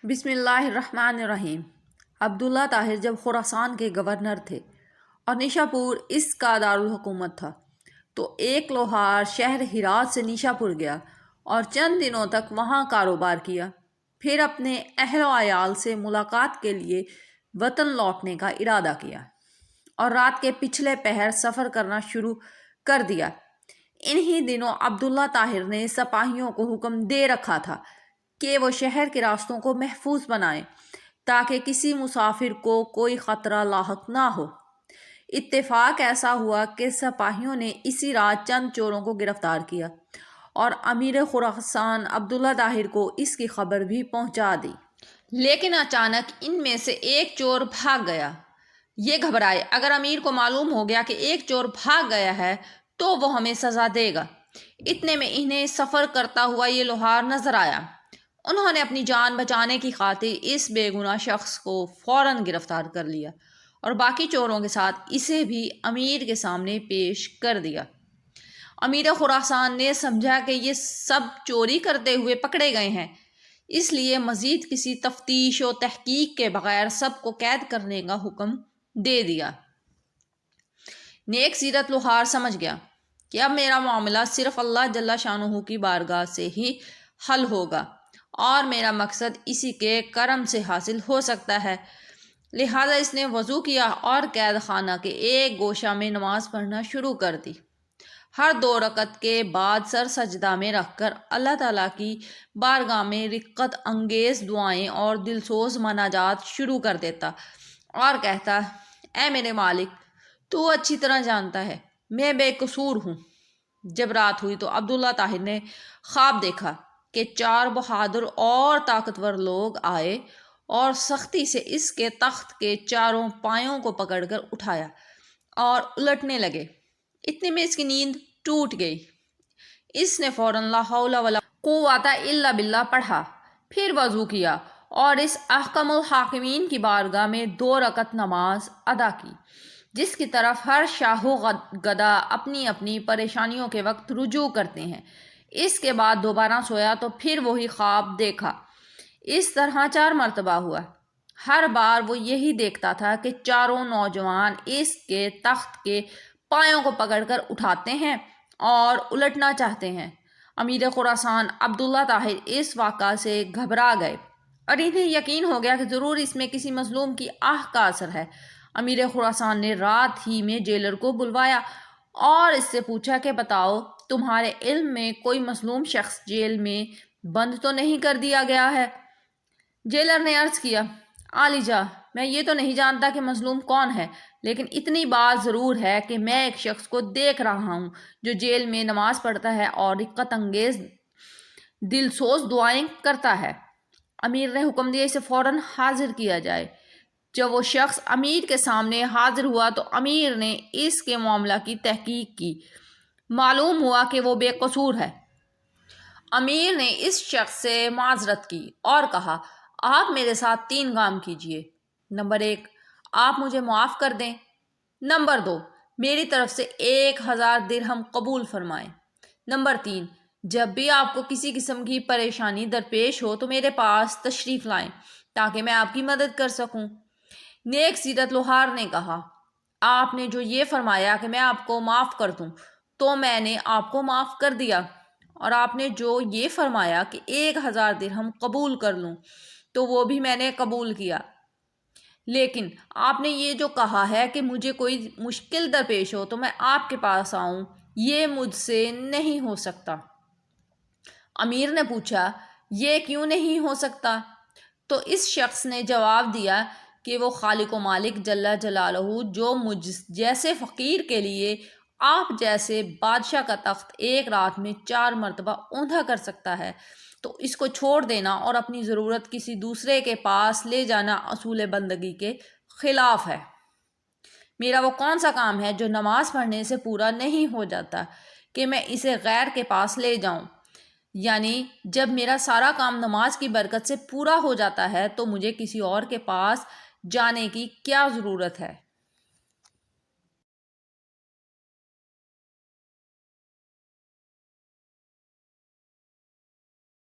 بسم اللہ الرحمن الرحیم۔ عبداللہ طاہر جب خراسان کے گورنر تھے اور نیشا پور اس کا دارالحکومت تھا تو ایک لوہار شہر ہرات سے نیشا پور گیا اور چند دنوں تک وہاں کاروبار کیا، پھر اپنے اہل و عیال سے ملاقات کے لیے وطن لوٹنے کا ارادہ کیا اور رات کے پچھلے پہر سفر کرنا شروع کر دیا۔ انہی دنوں عبداللہ طاہر نے سپاہیوں کو حکم دے رکھا تھا کہ وہ شہر کے راستوں کو محفوظ بنائیں تاکہ کسی مسافر کو کوئی خطرہ لاحق نہ ہو۔ اتفاق ایسا ہوا کہ سپاہیوں نے اسی رات چند چوروں کو گرفتار کیا اور امیر خراسان عبداللہ طاہر کو اس کی خبر بھی پہنچا دی۔ لیکن اچانک ان میں سے ایک چور بھاگ گیا۔ یہ گھبرائے، اگر امیر کو معلوم ہو گیا کہ ایک چور بھاگ گیا ہے تو وہ ہمیں سزا دے گا۔ اتنے میں انہیں سفر کرتا ہوا یہ لوہار نظر آیا۔ انہوں نے اپنی جان بچانے کی خاطر اس بے گناہ شخص کو فوراً گرفتار کر لیا اور باقی چوروں کے ساتھ اسے بھی امیر کے سامنے پیش کر دیا۔ امیر خراسان نے سمجھا کہ یہ سب چوری کرتے ہوئے پکڑے گئے ہیں، اس لیے مزید کسی تفتیش و تحقیق کے بغیر سب کو قید کرنے کا حکم دے دیا۔ نیک سیرت لوہار سمجھ گیا کہ اب میرا معاملہ صرف اللہ جل شانہ کی بارگاہ سے ہی حل ہوگا اور میرا مقصد اسی کے کرم سے حاصل ہو سکتا ہے، لہٰذا اس نے وضو کیا اور قید خانہ کے ایک گوشہ میں نماز پڑھنا شروع کر دی۔ ہر 2 رکعت کے بعد سر سجدہ میں رکھ کر اللہ تعالیٰ کی بارگاہ میں رقت انگیز دعائیں اور دلسوز مناجات شروع کر دیتا اور کہتا، اے میرے مالک، تو اچھی طرح جانتا ہے میں بے قصور ہوں۔ جب رات ہوئی تو عبداللہ طاہر نے خواب دیکھا کہ 4 بہادر اور طاقتور لوگ آئے اور سختی سے اس کے تخت کے چاروں پایوں کو پکڑ کر اٹھایا اور الٹنے لگے۔ اتنے میں اس کی نیند ٹوٹ گئی۔ اس نے فوراً لا حول ولا قوۃ الا باللہ پڑھا، پھر وضو کیا اور اس احکم الحاکمین کی بارگاہ میں 2 رکعت نماز ادا کی، جس کی طرف ہر شاہ و گدا اپنی اپنی پریشانیوں کے وقت رجوع کرتے ہیں۔ اس کے بعد دوبارہ سویا تو پھر وہی خواب دیکھا۔ اس طرح 4 مرتبہ ہوا۔ ہر بار وہ یہی دیکھتا تھا کہ چاروں نوجوان اس کے تخت کے پایوں کو پکڑ کر اٹھاتے ہیں اور الٹنا چاہتے ہیں۔ امیر خراسان عبداللہ طاہر اس واقعہ سے گھبرا گئے اور انہیں یقین ہو گیا کہ ضرور اس میں کسی مظلوم کی آہ کا اثر ہے۔ امیر خراسان نے رات ہی میں جیلر کو بلوایا اور اس سے پوچھا کہ بتاؤ، تمہارے علم میں کوئی مظلوم شخص جیل میں بند تو نہیں کر دیا گیا ہے؟ جیلر نے عرض کیا، عالیجا، میں یہ تو نہیں جانتا کہ مظلوم کون ہے، لیکن اتنی بات ضرور ہے کہ میں ایک شخص کو دیکھ رہا ہوں جو جیل میں نماز پڑھتا ہے اور رقت انگیز دلسوز دعائیں کرتا ہے۔ امیر نے حکم دیا اسے فوراً حاضر کیا جائے۔ جب وہ شخص امیر کے سامنے حاضر ہوا تو امیر نے اس کے معاملہ کی تحقیق کی۔ معلوم ہوا کہ وہ بے قصور ہے۔ امیر نے اس شخص سے معذرت کی اور کہا، آپ میرے ساتھ 3 کام کیجئے۔ نمبر 1، آپ مجھے معاف کر دیں۔ نمبر 2، میری طرف سے 1000 درہم قبول فرمائیں۔ نمبر 3، جب بھی آپ کو کسی قسم کی پریشانی درپیش ہو تو میرے پاس تشریف لائیں تاکہ میں آپ کی مدد کر سکوں۔ نیک سیرت لوہار نے کہا، آپ نے جو یہ فرمایا کہ میں آپ کو معاف کر دوں تو میں نے آپ کو معاف کر دیا، اور آپ نے جو یہ فرمایا کہ 1000 درہم قبول کر لوں تو وہ بھی میں نے قبول کیا، لیکن آپ نے یہ جو کہا ہے کہ مجھے کوئی مشکل درپیش ہو تو میں آپ کے پاس آؤں، یہ مجھ سے نہیں ہو سکتا۔ امیر نے پوچھا، یہ کیوں نہیں ہو سکتا؟ تو اس شخص نے جواب دیا کہ وہ خالق و مالک جل جلالہ جو مجھ جیسے فقیر کے لیے آپ جیسے بادشاہ کا تخت ایک رات میں 4 مرتبہ اوندا کر سکتا ہے، تو اس کو چھوڑ دینا اور اپنی ضرورت کسی دوسرے کے پاس لے جانا اصول بندگی کے خلاف ہے۔ میرا وہ کون سا کام ہے جو نماز پڑھنے سے پورا نہیں ہو جاتا کہ میں اسے غیر کے پاس لے جاؤں؟ یعنی جب میرا سارا کام نماز کی برکت سے پورا ہو جاتا ہے تو مجھے کسی اور کے پاس جانے کی کیا ضرورت ہے؟